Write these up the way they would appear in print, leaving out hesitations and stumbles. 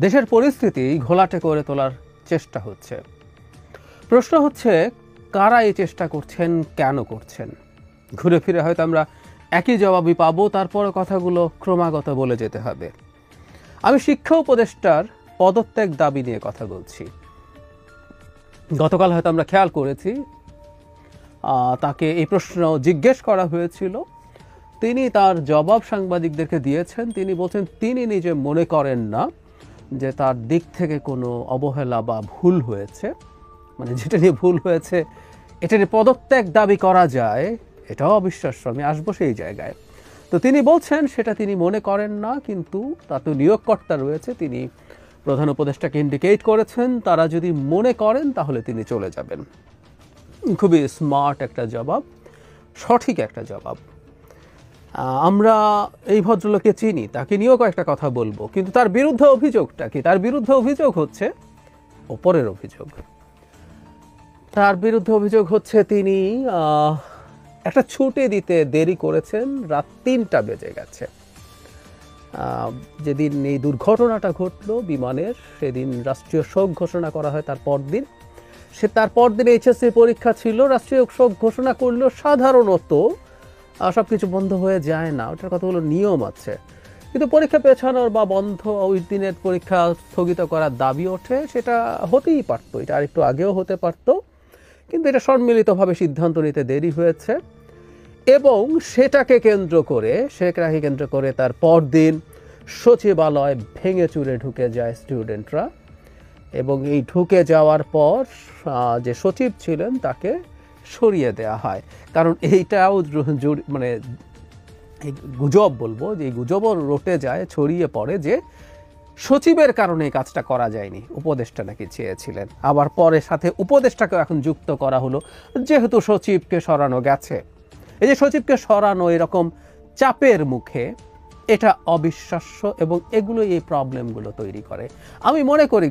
দেশের পরিস্থিতি ঘোলাটে করে তোলার চেষ্টা হচ্ছে। প্রশ্ন হচ্ছে, কারা এই চেষ্টা করছেন, কেন করছেন? ঘুরে ফিরে হয়তো আমরা একই জবাবই পাবো, তারপরে কথাগুলো ক্রমাগত বলে যেতে হবে। আমি শিক্ষা উপদেষ্টার পদত্যাগ দাবি নিয়ে কথা বলছি। গতকাল হয়তো আমরা খেয়াল করেছি, তাকে এই প্রশ্ন জিজ্ঞেস করা হয়েছিল, তিনি তার জবাব সাংবাদিকদেরকে দিয়েছেন। তিনি বলছেন তিনি নিজে মনে করেন না যে তার দিক থেকে কোনো অবহেলা বা ভুল হয়েছে, মানে যেটা নিয়ে ভুল হয়েছে এটা নিয়ে পদত্যাগ দাবি করা যায়, এটাও অবিশ্বাস্য। আমি আসবো সেই জায়গায়। তো তিনি বলছেন সেটা তিনি মনে করেন না, কিন্তু তা তো নিয়োগকর্তা রয়েছে, তিনি প্রধান উপদেষ্টাকে ইন্ডিকেট করেছেন, তারা যদি মনে করেন তাহলে তিনি চলে যাবেন। খুবই স্মার্ট একটা জবাব, সঠিক একটা জবাব। আমরা এই ভদ্রলোককে চিনি, তাকে নিয়েও কয়েকটা কথা বলবো, কিন্তু তার বিরুদ্ধে অভিযোগটা কি? তার বিরুদ্ধে অভিযোগ হচ্ছে ওপরের অভিযোগ। তার বিরুদ্ধে অভিযোগ হচ্ছে তিনি একটা ছুটি দিতে দেরি করেছেন, রাত ৩টা বেজে গেছে। যেদিন এই দুর্ঘটনাটা ঘটলো বিমানের, সেদিন রাষ্ট্রীয় শোক ঘোষণা করা হয়। তার পরদিন এইচএসসি পরীক্ষা ছিল, রাষ্ট্রীয় শোক ঘোষণা করলেও সাধারণত সব কিছু বন্ধ হয়ে যায় না, ওটার কতগুলো নিয়ম আছে। কিন্তু পরীক্ষা পেছানোর বা বন্ধ ওই দিনের পরীক্ষা স্থগিত করার দাবি ওঠে, সেটা হতেই পারতো, এটা আরেকটু আগেও হতে পারতো, কিন্তু এটা সম্মিলিতভাবে সিদ্ধান্ত নিতে দেরি হয়েছে। এবং সেটাকে কেন্দ্র করে তার পরদিন সচিবালয় ভেঙে চুরে ঢুকে যায় স্টুডেন্টরা, এবং এই ঢুকে যাওয়ার পর যে সচিব ছিলেন তাকে সরিয়ে দেওয়া হয়। কারণ এইটাও মানে গুজব বলবো, যে গুজবও রটে যায়, ছড়িয়ে পড়ে যে সচিবের কারণে এই কাজটা করা যায়নি, উপদেষ্টা নাকি চেয়েছিলেন। আবার পরে সাথে উপদেষ্টাকেও এখন যুক্ত করা হলো, যেহেতু সচিবকে সরানো গেছে। এই যে সচিবকে সরানো এরকম চাপের মুখে, এটা অবিশ্বাস্য, এবং এগুলো এই প্রবলেমগুলো তৈরি করে। আমি মনে করি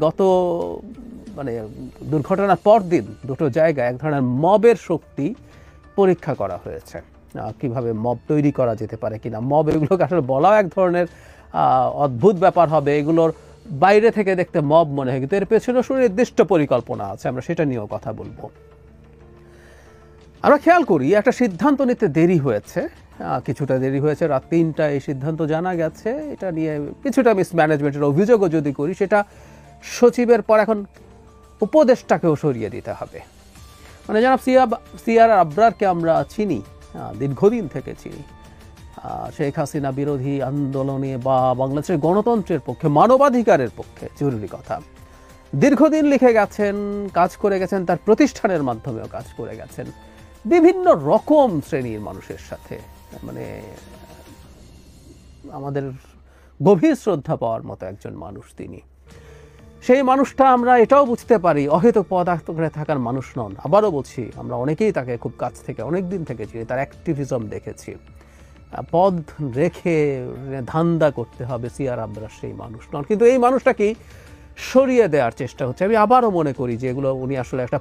মানে দুর্ঘটনার পরদিন দুটো জায়গায় এক ধরনের মবের শক্তি পরীক্ষা করা হয়েছে, কিভাবে মব তৈরি করা যেতে পারে কিনা। মব এগুলোকে আসলে বলাও এক ধরনের অদ্ভুত ব্যাপার হবে, এগুলোর বাইরে থেকে দেখতে মব মনে হয়, কিন্তু এর পেছনে সুনির্দিষ্ট পরিকল্পনা আছে, আমরা সেটা নিয়েও কথা বলবো। আমরা খেয়াল করি একটা সিদ্ধান্ত নিতে দেরি হয়েছে, কিছুটা দেরি হয়েছে, রাত ৩টায় এই সিদ্ধান্ত জানা গেছে। এটা নিয়ে কিছুটা মিসম্যানেজমেন্টের অভিযোগও যদি করি, সেটা সচিবের পর এখন উপদেষ্টাকেও সরিয়ে দিতে হবে। মানে জনাব সিআর আবরারকে আমরা চিনি, দীর্ঘদিন থেকে চিনি, শেখ হাসিনা বিরোধী আন্দোলনে বা বাংলাদেশের গণতন্ত্রের পক্ষে, মানবাধিকারের পক্ষে, জরুরি কথা, দীর্ঘদিন লিখে গেছেন, কাজ করে গেছেন, তার প্রতিষ্ঠানের মাধ্যমেও কাজ করে গেছেন বিভিন্ন রকম শ্রেণীর মানুষের সাথে। মানে আমাদের গভীর শ্রদ্ধা পাওয়ার মতো একজন মানুষ তিনি। সেই মানুষটা আমরা এটাও বুঝতে পারি অহেতুক পদার্থে থাকার মানুষ নন। আবারও বলছি, আমরা অনেকেই তাকে খুব কাছ থেকে অনেক দিন থেকে চিনি, তার অ্যাক্টিভিজম দেখেছি। পদ রেখে ধান্দা করতে হবে সিআর আবরার সেই মানুষ নন, কিন্তু এই মানুষটাকেই সরিয়ে দেওয়ার চেষ্টা হচ্ছে। আমি আবারও মনে করি যে এগুলো উনি আসলে একটা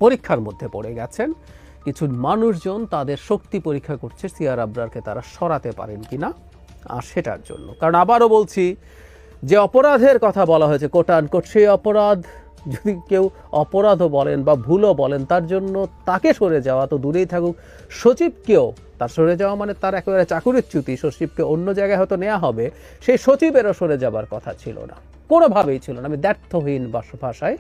পরীক্ষার মধ্যে পড়ে গেছেন। কিছু মানুষজন তাদের শক্তি পরীক্ষা করছে সিআর আবরারকে তারা সরাতে পারেন কিনা, আর সেটার জন্য। কারণ আবারও বলছি, যে অপরাধের কথা বলা হয়েছে কোট আনকোট, সেই অপরাধ যদি কেউ অপরাধও বলেন বা ভুলও বলেন, তার জন্য তাকে সরে যাওয়া তো দূরেই থাকুক, সচিবকেও তার সরে যাওয়া মানে তার একেবারে চাকুরির চ্যুতি, সচিবকে অন্য জায়গায় হয়তো নেওয়া হবে, সেই সচিবেরও সরে যাবার কথা ছিল না, কোনোভাবেই ছিল না। আমি দ্ব্যর্থহীন ভাষায়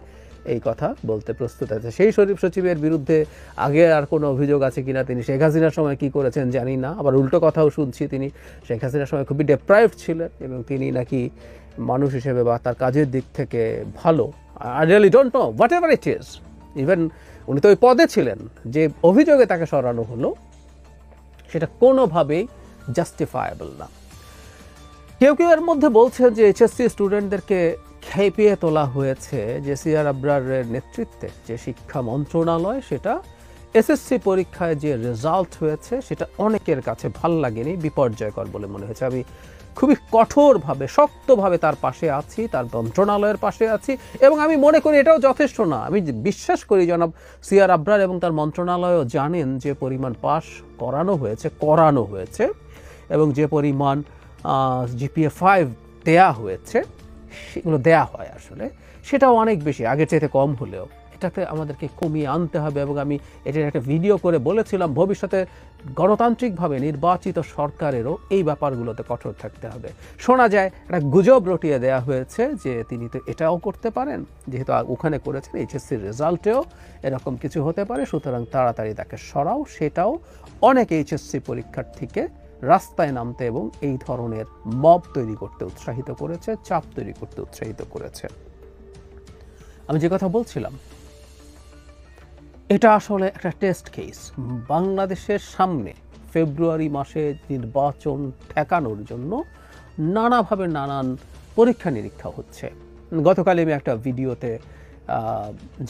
এই কথা বলতে প্রস্তুত আছে। সেই সচিবের বিরুদ্ধে আগে আর কোনো অভিযোগ আছে কিনা, তিনি শেখ হাসিনার সময় কি করেছেন জানি না, আবার উল্টো কথাও শুনছি তিনি শেখ হাসিনার সময় খুবই ডেপ্রাইভড ছিলেন এবং তিনি নাকি মানুষ হিসেবে বা তার কাজের দিক থেকে ভালো। I really don't know, what ever it is. Even উনি তো ওই পদে ছিলেন, যে অভিযোগে তাকে সরানো হলো সেটা কোনোভাবেই জাস্টিফায়েবল না। কেউ এর মধ্যে বলছেন যে এইচএসসি স্টুডেন্টদেরকে খেপিয়ে তোলা হয়েছে, যে সিআর আবরারের নেতৃত্বে যে শিক্ষা মন্ত্রণালয়, সেটা এসএসসি পরীক্ষায় যে রেজাল্ট হয়েছে সেটা অনেকের কাছে ভাল লাগেনি, বিপর্যয়কর বলে মনে হয়েছে। আমি খুবই কঠোরভাবে, শক্তভাবে তার পাশে আছি, তার মন্ত্রণালয়ের পাশে আছি, এবং আমি মনে করি এটাও যথেষ্ট না। আমি বিশ্বাস করি জনাব সিআর আবরার এবং তার মন্ত্রণালয়ও জানেন যে পরিমাণ পাস করানো হয়েছে, এবং যে পরিমাণ GPA 5 দেয়া হয়েছে, সেগুলো দেয়া হয় আসলে, সেটাও অনেক বেশি, আগের চাইতে কম হলেও। এটাতে আমাদেরকে কমিয়ে আনতে হবে এবং আমি এটার একটা ভিডিও করে বলেছিলাম ভবিষ্যতে গণতান্ত্রিকভাবে নির্বাচিত সরকারেরও এই ব্যাপারগুলোতে কঠোর থাকতে হবে। শোনা যায় একটা গুজব রটিয়ে দেয়া হয়েছে যে তিনি তো এটাও করতে পারেন, যেহেতু ওখানে করেছেন, এইচএসসির রেজাল্টেও এরকম কিছু হতে পারে, সুতরাং তাড়াতাড়ি তাকে সরাও। সেটাও অনেক এইচএসসি পরীক্ষার্থীকে রাস্তায় নামতে এবং এই ধরনের মব তৈরি করতে উৎসাহিত করেছে, চাপ তৈরি করতে উৎসাহিত করেছে। আমি যে কথা বলছিলাম, এটা আসলে একটা টেস্ট কেস। বাংলাদেশের সামনে ফেব্রুয়ারি মাসে নির্বাচন ঠেকানোর জন্য নানাভাবে নানান পরীক্ষা নিরীক্ষা হচ্ছে। গতকাল আমি একটা ভিডিওতে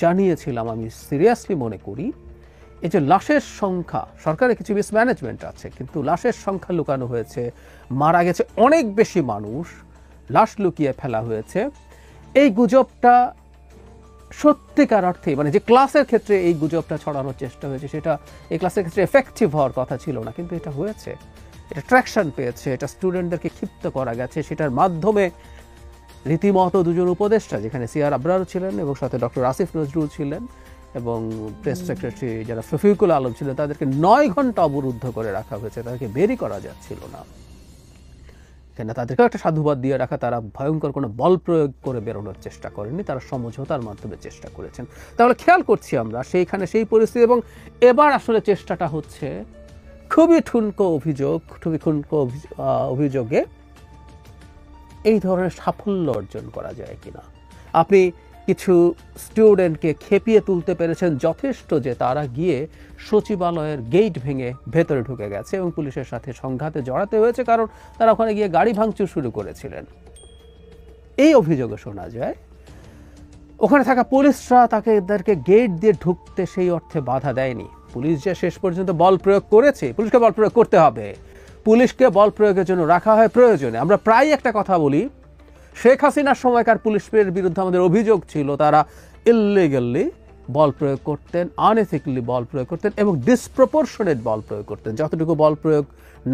জানিয়েছিলাম, আমি সিরিয়াসলি মনে করি এই যে লাশের সংখ্যা, সরকারের কিছু মিসম্যানেজমেন্ট আছে, কিন্তু লাশের সংখ্যা লুকানো হয়েছে, মারা গেছে অনেক বেশি মানুষ, লাশ লুকিয়ে ফেলা হয়েছে। এই গুজবটা সত্যিকার অর্থে, মানে যে ক্লাসের ক্ষেত্রে এই গুজবটা ছড়ানোর চেষ্টা হয়েছে, সেটা এই ক্লাসের ক্ষেত্রে এফেক্টিভ হওয়ার কথা ছিল না, কিন্তু এটা হয়েছে, এটা ট্র্যাকশন পেয়েছে, এটা স্টুডেন্টদেরকে ক্ষিপ্ত করা গেছে। সেটার মাধ্যমে রীতিমতো দুজন উপদেষ্টা, যেখানে সিআর আবরার ছিলেন এবং সাথে ডক্টর আসিফ নজরুল ছিলেন এবং প্রেস সেক্রেটারি যারা শফিকুল আলম ছিলেন, তাদেরকে 9 ঘন্টা অবরুদ্ধ করে রাখা হয়েছে, তাদেরকে বেরই করা যাচ্ছিল না। কেন তাদেরকে একটা সাধুবাদ দিয়ে রাখা, তারা ভয়ঙ্কর কোনো বল প্রয়োগ করে বেরোনোর চেষ্টা করেননি, তারা সমঝোতার মাধ্যমে চেষ্টা করেছেন। তাহলে খেয়াল করছি আমরা সেইখানে সেই পরিস্থিতি, এবং এবার আসলে চেষ্টাটা হচ্ছে খুবই ঠুনকো অভিযোগে এই ধরনের সাফল্য অর্জন করা যায় কিনা। আপনি কিছু স্টুডেন্টকে খেপিয়ে তুলতে পেরেছেন যথেষ্ট যে তারা গিয়ে সচিবালয়ের গেট ভেঙে ভেতরে ঢুকে গেছে এবং পুলিশের সাথে সংঘাতে জড়াতে হয়েছে, কারণ তারা ওখানে গিয়ে গাড়ি ভাঙচুর শুরু করেছিলেন। এই অভিযোগে শোনা যায় ওখানে থাকা পুলিশরা তাদেরকে গেট দিয়ে ঢুকতে সেই অর্থে বাধা দেয়নি। পুলিশ যে শেষ পর্যন্ত বল প্রয়োগ করেছে, পুলিশকে বল প্রয়োগ করতে হবে, পুলিশকে বল প্রয়োগের জন্য রাখা হয় প্রয়োজনে। আমরা প্রায় একটা কথা বলি, শেখ হাসিনার সময়কার পুলিশের বিরুদ্ধে আমাদের অভিযোগ ছিল তারা ইললিগালি বল প্রয়োগ করতেন, আনএথিক্যালি বল প্রয়োগ করতেন এবং ডিসপ্রপোর্শনেট বল প্রয়োগ করতেন, যতটুকু বল প্রয়োগ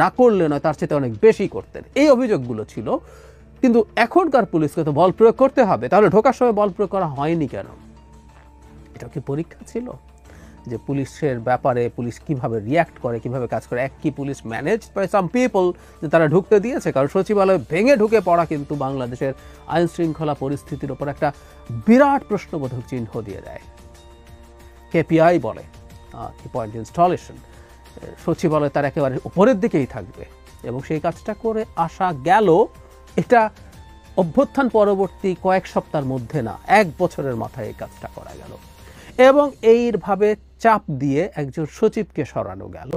না করলে নয় তার চেয়ে অনেক বেশি করতেন। এই অভিযোগগুলো ছিল। কিন্তু এখনকার পুলিশকে তো বল প্রয়োগ করতে হবে, তাহলে ঢোকার সময় বল প্রয়োগ করা হয়নি কেন? এটা কি পরীক্ষা ছিল যে পুলিশের ব্যাপারে পুলিশ কিভাবে রিয়্যাক্ট করে, কিভাবে কাজ করে? এক কি police manage by some people যে তারা ঢুকতে দিয়েছে? কারণ সচিবালয় ভেঙে ঢুকে পড়া কিন্তু বাংলাদেশের আইন শৃঙ্খলা পরিস্থিতির ওপর একটা বিরাট প্রশ্নবোধক চিহ্ন দিয়ে দেয়। কেপিআই বলে কি পয়েন্ট ইনস্টলেশন, সচিবালয় তার একেবারে উপরের দিকেই থাকবে এবং সেই কাজটা করে আসা গেল। এটা অভ্যুত্থান পরবর্তী কয়েক সপ্তাহের মধ্যে না, 1 বছরের মাথায় এই কাজটা করা গেল এবং এইভাবে চাপ দিয়ে একজন সচিবকে সরানো গেল।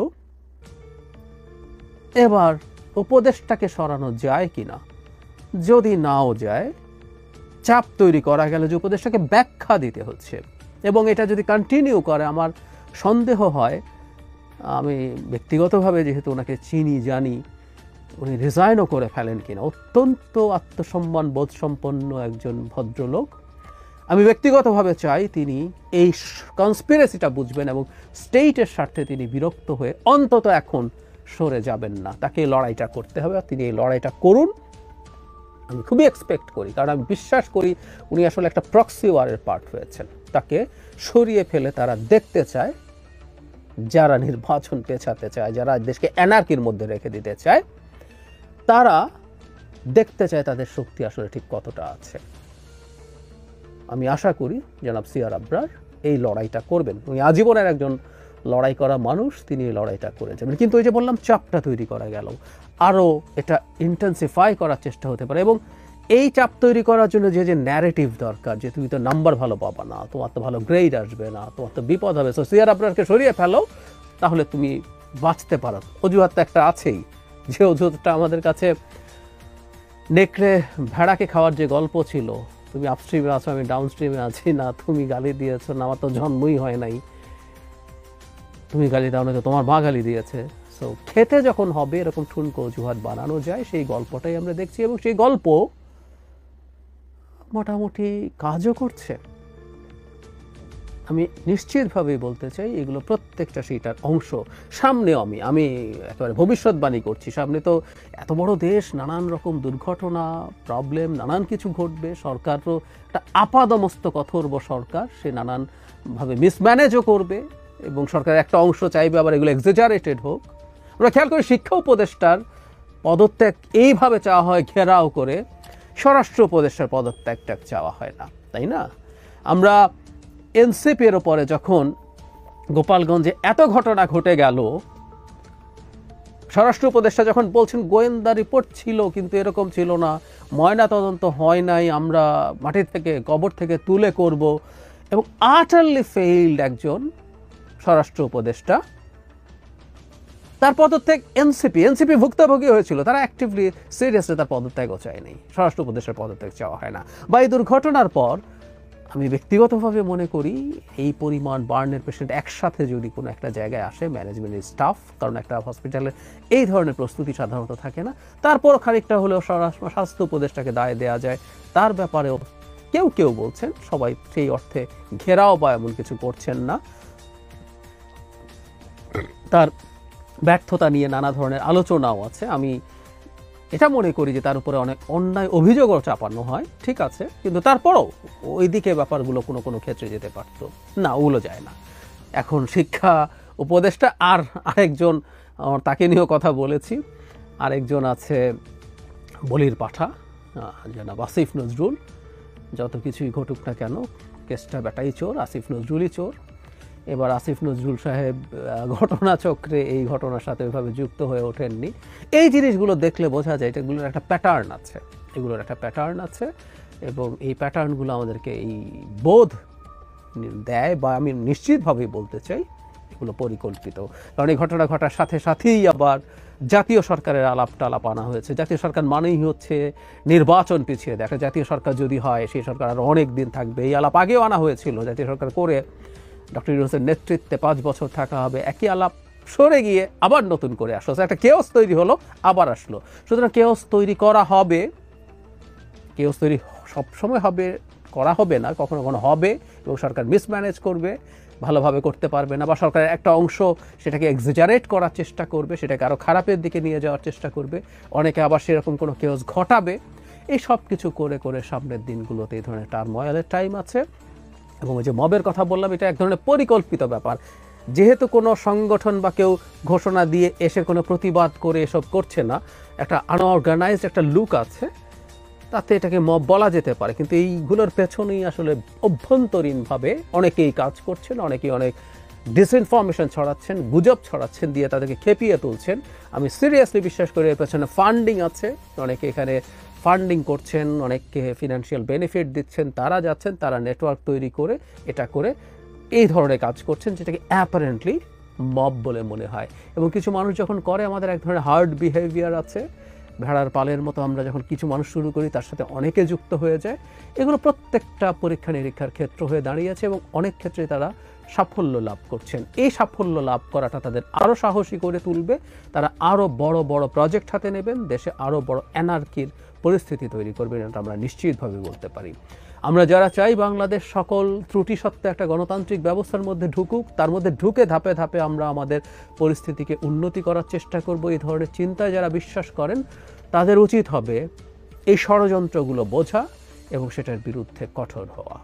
এবার উপদেষ্টাকে সরানো যায় কিনা, যদি নাও যায়, চাপ তৈরি করা গেল যে উপদেষ্টাকে ব্যাখ্যা দিতে হচ্ছে এবং এটা যদি কন্টিনিউ করে, আমার সন্দেহ হয়, আমি ব্যক্তিগতভাবে যেহেতু ওনাকে চিনি জানি, উনি রিজাইনও করে ফেলেন কিনা। অত্যন্ত আত্মসম্মান বোধ সম্পন্ন একজন ভদ্রলোক। আমি ব্যক্তিগতভাবে চাই তিনি এই কনস্পিরেসিটা বুঝবেন এবং স্টেটের স্বার্থে তিনি বিরক্ত হয়ে অন্তত এখন সরে যাবেন না, তাকে এই লড়াইটা করতে হবে। তিনি এই লড়াইটা করুন, আমি খুবই এক্সপেক্ট করি, কারণ আমি বিশ্বাস করি উনি আসলে একটা প্রক্সি ওয়ারের পার্ট হয়েছেন। তাকে সরিয়ে ফেলে তারা দেখতে চায়, যারা নির্বাচন পেছাতে চায়, যারা দেশকে অ্যানার্কির মধ্যে রেখে দিতে চায়, তারা দেখতে চায় তাদের শক্তি আসলে ঠিক কতটা আছে। আমি আশা করি জনাব সিআর আবরার এই লড়াইটা করবেন। উনি আজীবনের একজন লড়াই করা মানুষ, তিনি এই লড়াইটা করে যাবেন। কিন্তু ওই যে বললাম, চাপটা তৈরি করা গেল, আরও এটা ইন্টেন্সিফাই করার চেষ্টা হতে পারে এবং এই চাপ তৈরি করার জন্য যে ন্যারেটিভ দরকার, যে তুমি তো নাম্বার ভালো পাবা না, তোমার তো ভালো গ্রেড আসবে না, তোমার তো বিপদ হবে, সো সিআর আবরারকে সরিয়ে ফেলো, তাহলে তুমি বাঁচতে পারো। অজুহাত তো একটা আছেই, যে অজুহাতটা আমাদের কাছে নেকড়ে ভেড়াকে খাওয়ার যে গল্প ছিল, তুমি আপস্ট্রিমে আছো, আমি ডাউন স্ট্রিমে আছি, না তুমি গালি দিয়েছো, না আমার তো জন্মই হয় নাই, তুমি গালি দাও না তো তোমার মা গালি দিয়েছে। সো খেতে যখন হবে এরকম ঠুনকো অজুহাত বানানো যায়, সেই গল্পটাই আমরা দেখছি এবং সেই গল্প মোটামুটি কাজও করছে। আমি নিশ্চিতভাবেই বলতে চাই এগুলো প্রত্যেকটা সেইটার অংশ। সামনেও আমি একেবারে ভবিষ্যৎবাণী করছি, সামনে তো এত বড় দেশ, নানান রকম দুর্ঘটনা, প্রবলেম, নানান কিছু ঘটবে। সরকারও একটা আপাদমস্তক অথর্ব সরকার, সে নানানভাবে মিসম্যানেজও করবে এবং সরকারের একটা অংশ চাইবে আবার এগুলো এক্সেজারেটেড হোক। আমরা খেয়াল করি শিক্ষা উপদেষ্টার পদত্যাগ এইভাবে চাওয়া হয় ঘেরাও করে, স্বরাষ্ট্র উপদেষ্টার পদত্যাগটা চাওয়া হয় না, তাই না? আমরা এনসিপির ওপরে যখন গোপালগঞ্জে এত ঘটনা ঘটে গেল, স্বরাষ্ট্র উপদেষ্টা যখন বলছেন গোয়েন্দা রিপোর্ট ছিল কিন্তু এরকম ছিল না, ময়না তদন্ত হয় নাই, আমরা মাটি থেকে কবর থেকে তুলে করব, এবং আটারলি ফেইল্ড একজন স্বরাষ্ট্র উপদেষ্টা, তার পদত্যাগ এনসিপি ভুক্তভোগী হয়েছিল, তারা অ্যাক্টিভলি সিরিয়াসলি তার পদত্যাগও চায়নি, স্বরাষ্ট্র উপদেষ্টার পদত্যাগ চাওয়া হয় না। বা এই দুর্ঘটনার পর আমি ব্যক্তিগতভাবে মনে করি এই পরিমাণ বার্নের পেশেন্ট একসাথে যদি কোনো একটা জায়গায় আসে, ম্যানেজমেন্টের স্টাফ, কারণ একটা হসপিটালে এই ধরনের প্রস্তুতি সাধারণত থাকে না, তারপরও খানিকটা হলেও স্বাস্থ্য উপদেষ্টাকে দায় দেওয়া যায়। তার ব্যাপারেও কেউ কেউ বলছেন, সবাই সেই অর্থে ঘেরাও বা এমন কিছু করছেন না, তার ব্যর্থতা নিয়ে নানা ধরনের আলোচনাও আছে। আমি এটা মনে করি যে তার উপরে অনেক অন্যায় অভিযোগও চাপানো হয়, ঠিক আছে, কিন্তু তারপরও ওই দিকে ব্যাপারগুলো কোনো কোনো ক্ষেত্রে যেতে পারতো না, ওগুলো যায় না। এখন শিক্ষা উপদেষ্টা আর আরেকজন, তাকে নিয়েও কথা বলেছি, আরেকজন আছে বলির পাঠা, জনাব আসিফ নজরুল। যত কিছুই ঘটুক না কেন, কেসটা বেটাই চোর, আসিফ নজরুলই চোর। এবার আসিফ নজরুল সাহেব ঘটনাচক্রে এই ঘটনার সাথে ওইভাবে যুক্ত হয়ে ওঠেননি। এই জিনিসগুলো দেখলে বোঝা যায় এগুলোর একটা প্যাটার্ন আছে, এগুলোর একটা প্যাটার্ন আছে, এবং এই প্যাটার্নগুলো আমাদেরকে এই বোধ দেয়, বা আমি নিশ্চিতভাবেই বলতে চাই এগুলো পরিকল্পিত। কারণ এই ঘটনা ঘটার সাথে সাথেই আবার জাতীয় সরকারের আলাপ আনা হয়েছে। জাতীয় সরকার মানেই হচ্ছে নির্বাচন পিছিয়ে দেখা, জাতীয় সরকার যদি হয় সেই সরকার আরও অনেক দিন থাকবে, এই আলাপ আগেও আনা হয়েছিল। জাতীয় সরকার করে ডক্টর ইউনূসের নেতৃত্বে 5 বছর থাকা হবে, একই আলাপ সরে গিয়ে আবার নতুন করে আসলো, একটা কেওস তৈরি হলো, আবার আসলো। সুতরাং কেওস তৈরি করা হবে, কেওস তৈরি সবসময় হবে, করা হবে না, কখনো কখনো হবে, এবং সরকার মিসম্যানেজ করবে, ভালোভাবে করতে পারবে না, বা সরকারের একটা অংশ সেটাকে এক্সেজারেট করার চেষ্টা করবে, সেটাকে আরও খারাপের দিকে নিয়ে যাওয়ার চেষ্টা করবে, অনেকে আবার সেরকম কোনো কেওস ঘটাবে। এই সব কিছু করে করে সামনের দিনগুলোতে এই ধরনের টার্ময়েলের টাইম আছে। এবং ওই যে মবের কথা বললাম, এটা এক ধরনের পরিকল্পিত ব্যাপার। যেহেতু কোনো সংগঠন বা কেউ ঘোষণা দিয়ে এসে কোনো প্রতিবাদ করে এসব করছে না, একটা আনঅর্গানাইজড একটা লুক আছে, তাতে এটাকে মব বলা যেতে পারে। কিন্তু এইগুলোর পেছনেই আসলে অভ্যন্তরীণভাবে অনেকেই কাজ করছেন, অনেকেই অনেক ডিসইনফরমেশন ছড়াচ্ছেন, গুজব ছড়াচ্ছেন, দিয়ে তাদেরকে খেপিয়ে তুলছেন। আমি সিরিয়াসলি বিশ্বাস করি এর পেছনে ফান্ডিং আছে, অনেকে এখানে ফান্ডিং করছেন, অনেককে ফিনান্সিয়াল বেনিফিট দিচ্ছেন, তারা যাচ্ছেন, তারা নেটওয়ার্ক তৈরি করে এটা করে এই ধরনের কাজ করছেন, যেটাকে অ্যাপারেন্টলি মব বলে মনে হয়। এবং কিছু মানুষ যখন করে, আমাদের এক ধরনের হার্ড বিহেভিয়ার আছে, ভেড়ার পালের মতো আমরা যখন কিছু মানুষ শুরু করি তার সাথে অনেকে যুক্ত হয়ে যায়। এগুলো প্রত্যেকটা পরীক্ষা নিরীক্ষার ক্ষেত্র হয়ে দাঁড়িয়েছে এবং অনেক ক্ষেত্রে তারা সাফল্য লাভ করছেন। এই সাফল্য লাভ করাটা তাদের আরও সাহসী করে তুলবে, তারা আরও বড় বড় প্রজেক্ট হাতে নেবেন, দেশে আরও বড় অ্যানার্কির পরিস্থিতি তৈরি করবেন, এটা আমরা নিশ্চিতভাবে বলতে পারি। আমরা যারা চাই বাংলাদেশ সকল ত্রুটি সত্ত্বে একটা গণতান্ত্রিক ব্যবস্থার মধ্যে ঢুকুক, তার মধ্যে ঢুকে ধাপে ধাপে আমরা আমাদের পরিস্থিতিকে উন্নতি করার চেষ্টা করব, এই ধরনের চিন্তায় যারা বিশ্বাস করেন তাদের উচিত হবে এই ষড়যন্ত্রগুলো বোঝা এবং সেটার বিরুদ্ধে কঠোর হওয়া।